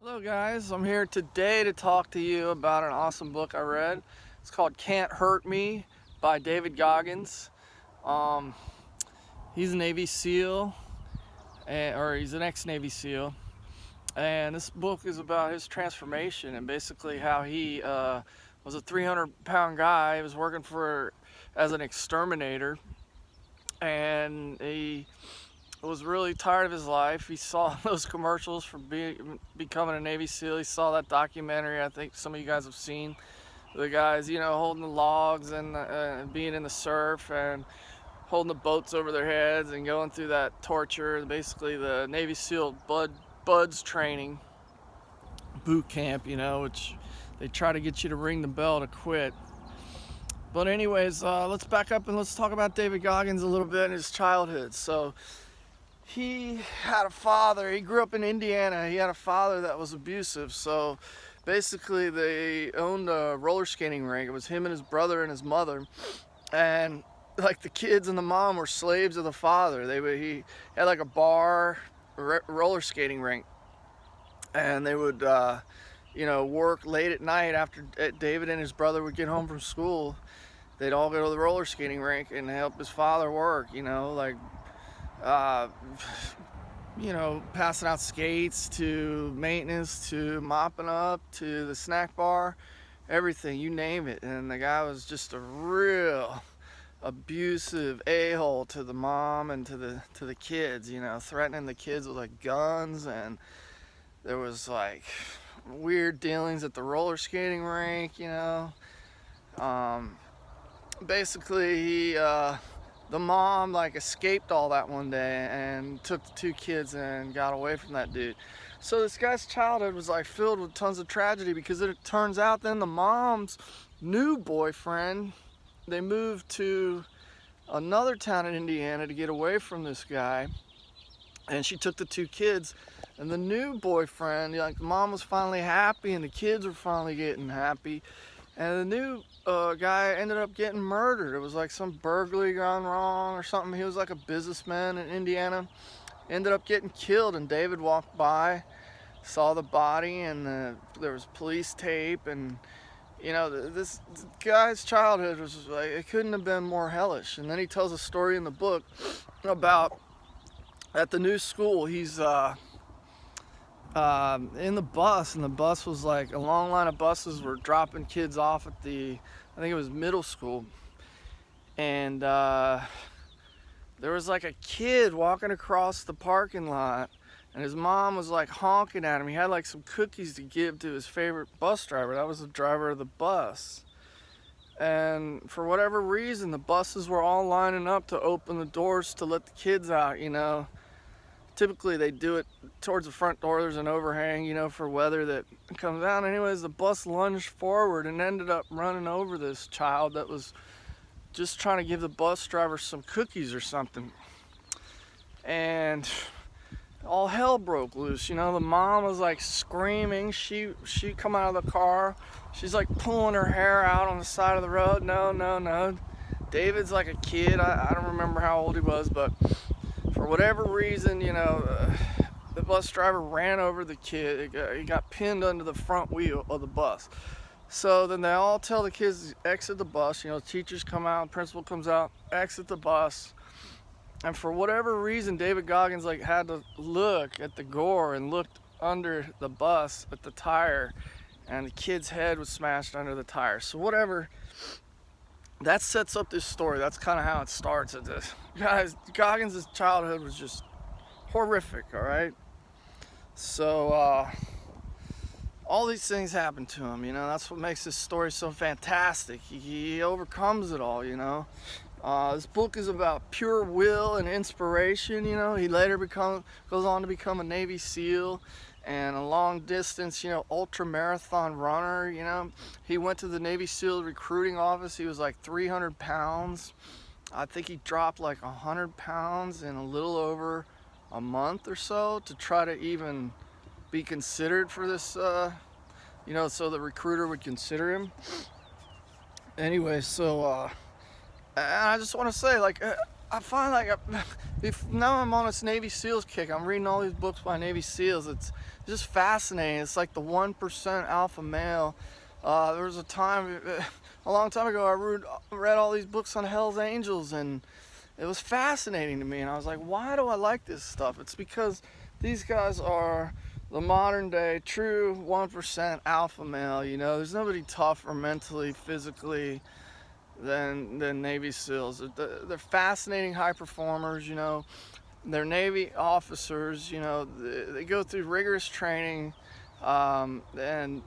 Hello guys, I'm here today to talk to you about an awesome book I read. It's called Can't Hurt Me by David Goggins. He's a Navy SEAL, or he's an ex-Navy SEAL. And this book is about his transformation and basically how he was a 300-pound guy. He was working as an exterminator, and he was really tired of his life. He saw those commercials for becoming a Navy SEAL. He saw that documentary I think some of you guys have seen. The guys, holding the logs and being in the surf and holding the boats over their heads and going through that torture. Basically the Navy SEAL buds training boot camp, which they try to get you to ring the bell to quit. But anyways, let's back up and let's talk about David Goggins a little bit in his childhood. So he had a father. He grew up in Indiana. He had a father that was abusive. So basically they owned a roller skating rink. It was him and his brother and his mother. And like the kids and the mom were slaves of the father. He had like a bar, roller skating rink. And they would, work late at night after David and his brother would get home from school. They'd all go to the roller skating rink and help his father work, passing out skates to maintenance to mopping up to the snack bar, everything, you name it. And the guy was just a real abusive a-hole to the mom and to the kids, threatening the kids with like guns, and there was like weird dealings at the roller skating rink, basically the mom like escaped all that one day and took the two kids and got away from that dude. So this guy's childhood was like filled with tons of tragedy, because it turns out then the mom's new boyfriend, they moved to another town in Indiana to get away from this guy, and she took the two kids. And the new boyfriend, like the mom was finally happy and the kids were finally getting happy, and the new guy ended up getting murdered. It was like some burglary gone wrong or something. He was like a businessman in Indiana, ended up getting killed, and David walked by, saw the body, and there was police tape, and this guy's childhood was like, it couldn't have been more hellish. And then he tells a story in the book about at the new school, he's in the bus, and the bus was like a long line of buses were dropping kids off at I think it was middle school, and there was like a kid walking across the parking lot, and his mom was like honking at him. He had like some cookies to give to his favorite bus driver. That was the driver of the bus. And for whatever reason, the buses were all lining up to open the doors to let the kids out, Typically they do it towards the front door. There's an overhang, for weather that comes out. Anyways, the bus lunged forward and ended up running over this child that was just trying to give the bus driver some cookies or something. And all hell broke loose. The mom was like screaming. She come out of the car. She's like pulling her hair out on the side of the road. No. David's like a kid. I don't remember how old he was, but for whatever reason, the bus driver ran over the kid. He got pinned under the front wheel of the bus. So then they all tell the kids to exit the bus. Teachers come out, principal comes out, exit the bus. And for whatever reason, David Goggins had to look at the gore and looked under the bus at the tire, and the kid's head was smashed under the tire. So whatever. That sets up this story. That's kind of how it starts. Guys, Goggins' childhood was just horrific, all right? So, all these things happen to him, That's what makes this story so fantastic. He overcomes it all, This book is about pure will and inspiration, He later goes on to become a Navy SEAL and a long distance, ultra marathon runner, He went to the Navy SEAL recruiting office. He was like 300 pounds. I think he dropped like 100 pounds in a little over a month or so to try to even be considered for this, so the recruiter would consider him. Anyway, so, and I just want to say, I find like if now I'm on this Navy SEALs kick. I'm reading all these books by Navy SEALs. It's just fascinating. It's like the 1% alpha male. There was a time, a long time ago, I read all these books on Hell's Angels, and it was fascinating to me. And I was like, why do I like this stuff? It's because these guys are the modern day true 1% alpha male. You know, there's nobody tougher mentally, physically than Navy SEALs. They're fascinating high performers, you know. They're Navy officers, you know. They go through rigorous training, and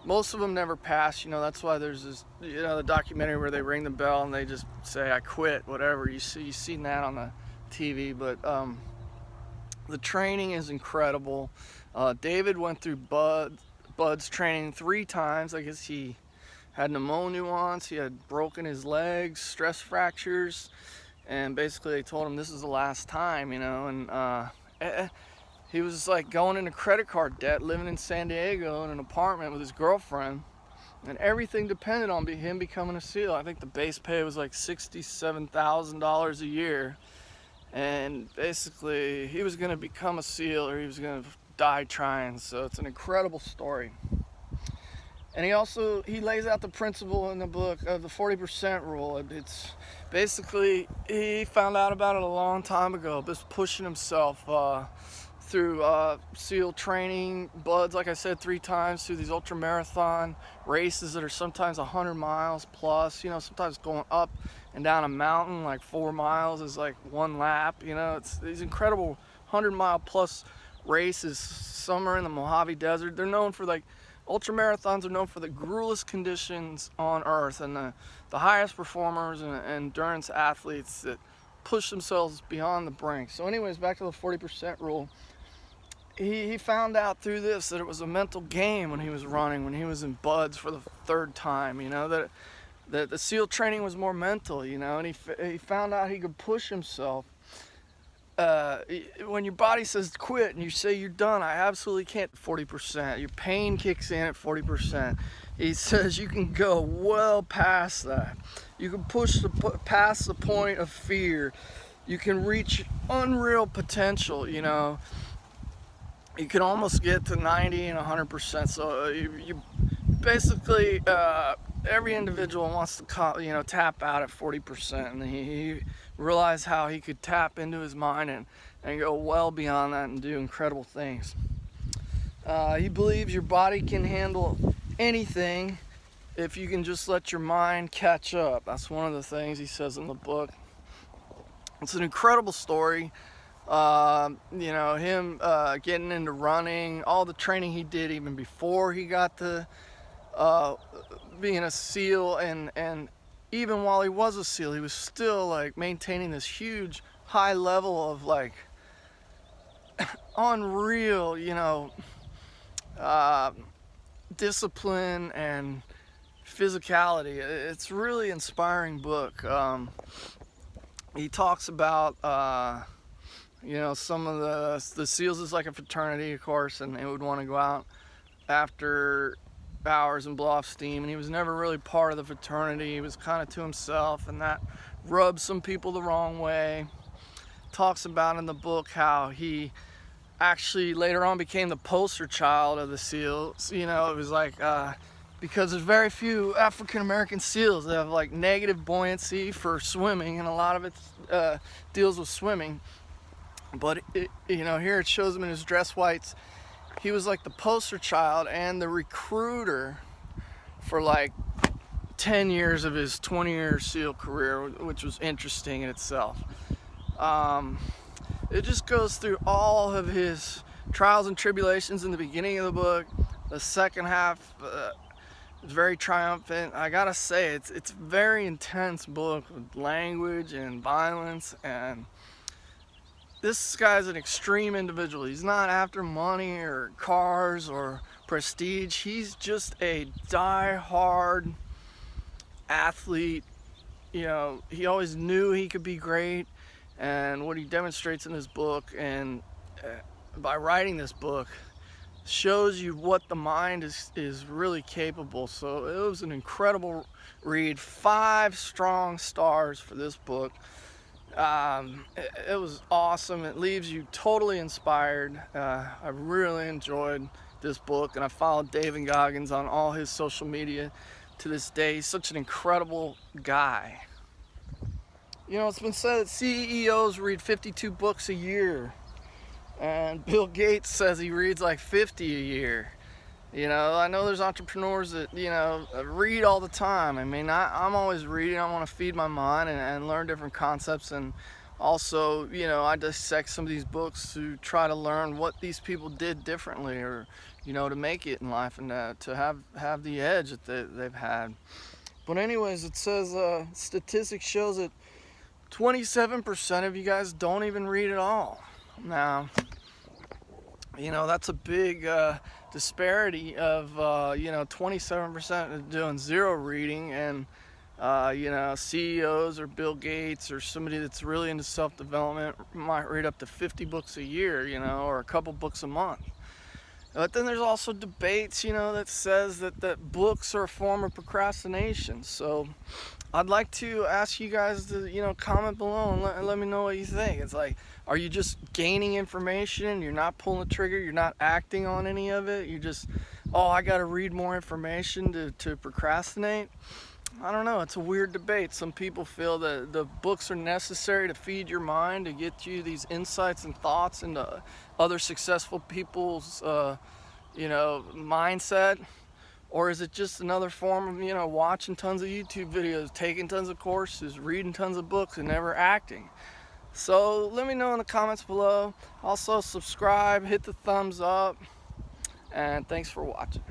most of them never pass, you know. That's why there's this, you know, the documentary where they ring the bell and they just say, I quit, whatever. You've seen that on the TV, but the training is incredible. David went through Bud's training 3 times. I guess he had pneumonia once, he had broken his legs, stress fractures, and basically they told him this is the last time, you know. And he was like going into credit card debt, living in San Diego in an apartment with his girlfriend, and everything depended on him becoming a SEAL. I think the base pay was like $67,000 a year, and basically he was going to become a SEAL or he was going to die trying. So it's an incredible story. And he lays out the principle in the book of the 40% rule. It's basically, he found out about it a long time ago, just pushing himself through SEAL training. Bud's, like I said, 3 times through these ultra marathon races that are sometimes 100 miles plus, you know, sometimes going up and down a mountain, like 4 miles is like 1 lap, you know. It's these incredible 100-mile plus races. Some are in the Mojave Desert. They're known for, like, ultra marathons are known for the gruelest conditions on earth, and the highest performers and endurance athletes that push themselves beyond the brink. So anyways, back to the 40% rule. He found out through this that it was a mental game when he was running, when he was in Buds for the 3rd time, you know, that the SEAL training was more mental, you know, and he found out he could push himself. When your body says quit and you say you're done, I absolutely can't. 40%. Your pain kicks in at 40%. He says you can go well past that. You can push past the point of fear. You can reach unreal potential, you know. You can almost get to 90 and 100%. So you basically, every individual wants to, you know, tap out at 40%, and he realized how he could tap into his mind and go well beyond that and do incredible things. He believes your body can handle anything if you can just let your mind catch up. That's one of the things he says in the book. It's an incredible story. You know, him getting into running, all the training he did even before he got to being a SEAL, and even while he was a SEAL, he was still like maintaining this huge high level of like unreal, you know, discipline and physicality. It's a really inspiring book. He talks about you know, some of the SEALs is like a fraternity, of course, and they would want to go out after hours and blow off steam, and he was never really part of the fraternity. He was kind of to himself, and that rubbed some people the wrong way. Talks about in the book how he actually later on became the poster child of the SEALs. You know, it was like because there's very few African American SEALs that have like negative buoyancy for swimming, and a lot of it deals with swimming. But you know, here it shows him in his dress whites. He was like the poster child and the recruiter for like 10 years of his 20-year SEAL career, which was interesting in itself. It just goes through all of his trials and tribulations in the beginning of the book. The second half is very triumphant. I gotta say, it's a very intense book with language and violence, and this guy's an extreme individual. He's not after money or cars or prestige. He's just a die-hard athlete. You know, he always knew he could be great, and what he demonstrates in his book and by writing this book shows you what the mind is really capable. So it was an incredible read. 5 strong stars for this book. It was awesome. It leaves you totally inspired. I really enjoyed this book, and I followed David Goggins on all his social media to this day. He's such an incredible guy. You know, it's been said that CEOs read 52 books a year, and Bill Gates says he reads like 50 a year. You know, I know there's entrepreneurs that, you know, read all the time. I mean, I'm always reading. I want to feed my mind and learn different concepts. And also, you know, I dissect some of these books to try to learn what these people did differently, or, you know, to make it in life, and to have the edge that they've had. But anyways, it says statistics shows that 27% of you guys don't even read at all. Now, you know, that's a big disparity of, you know, 27% doing zero reading, and, you know, CEOs or Bill Gates or somebody that's really into self-development might read up to 50 books a year, you know, or a couple books a month. But then there's also debates, you know, that says that books are a form of procrastination. So I'd like to ask you guys to, you know, comment below and let me know what you think. It's like, are you just gaining information? You're not pulling the trigger. You're not acting on any of it. You just, oh, I got to read more information to procrastinate. I don't know. It's a weird debate. Some people feel that the books are necessary to feed your mind, to get you these insights and thoughts into other successful people's, you know, mindset. Or is it just another form of, you know, watching tons of YouTube videos, taking tons of courses, reading tons of books, and never acting? So let me know in the comments below. Also subscribe, hit the thumbs up, and thanks for watching.